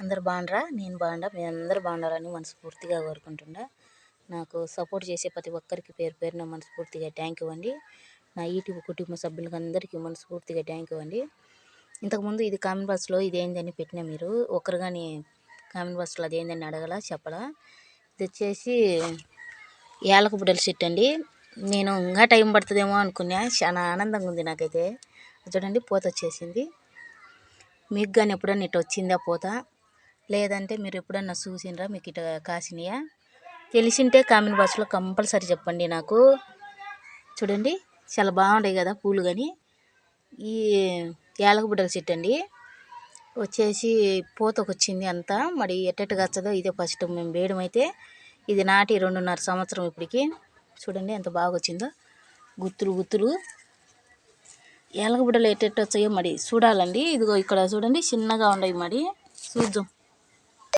అందరు బాగుండరా? నేను బాగుండా, మీ అందరూ బాగుండాలని మనస్ఫూర్తిగా కోరుకుంటుండా. నాకు సపోర్ట్ చేసే ప్రతి ఒక్కరికి పేరు పేరున మనస్ఫూర్తిగా థ్యాంక్ యూ అండి. నా యూట్యూబ్ కుటుంబ సభ్యులకి అందరికీ మనస్ఫూర్తిగా థ్యాంక్ యూ అండి. ఇంతకుముందు ఇది కామెంట్ బాక్స్లో ఇదేందని పెట్టినా మీరు ఒకరు కానీ కామెంట్ బాక్స్లో అదేందని అడగలా చెప్పలా. ఇది వచ్చేసి యాలక బుడ్డల చెట్టు అండి. నేను ఇంకా టైం పడుతుందేమో అనుకున్నా, చాలా ఆనందంగా ఉంది నాకైతే. చూడండి పూత వచ్చేసింది. మీకు కానీ ఎప్పుడన్నా ఇట్లా వచ్చిందా పూత? లేదంటే మీరు ఎప్పుడన్నా చూసిండ్రా మీకు ఇట్లా కాసినాయా? తెలిసింటే కామెంట్ బాక్స్లో కంపల్సరీ చెప్పండి నాకు. చూడండి చాలా బాగుంటాయి కదా పూలు. కానీ ఈ యాలక బుడ్డల చెట్టు అండి వచ్చేసి పూతకు వచ్చింది అంతా. మరి ఎట్టగా వచ్చదో ఇదే ఫస్ట్ మేము వేయడం అయితే. ఇది నాటి 2.5 సంవత్సరం ఇప్పటికి. చూడండి ఎంత బాగా వచ్చిందో, గుత్తులు గుత్తులు. యాలక బుడ్డలు ఎట్టెట్టు వచ్చాయో మరి చూడాలండి. ఇదిగో ఇక్కడ చూడండి చిన్నగా ఉన్నాయి, మరి చూద్దాం.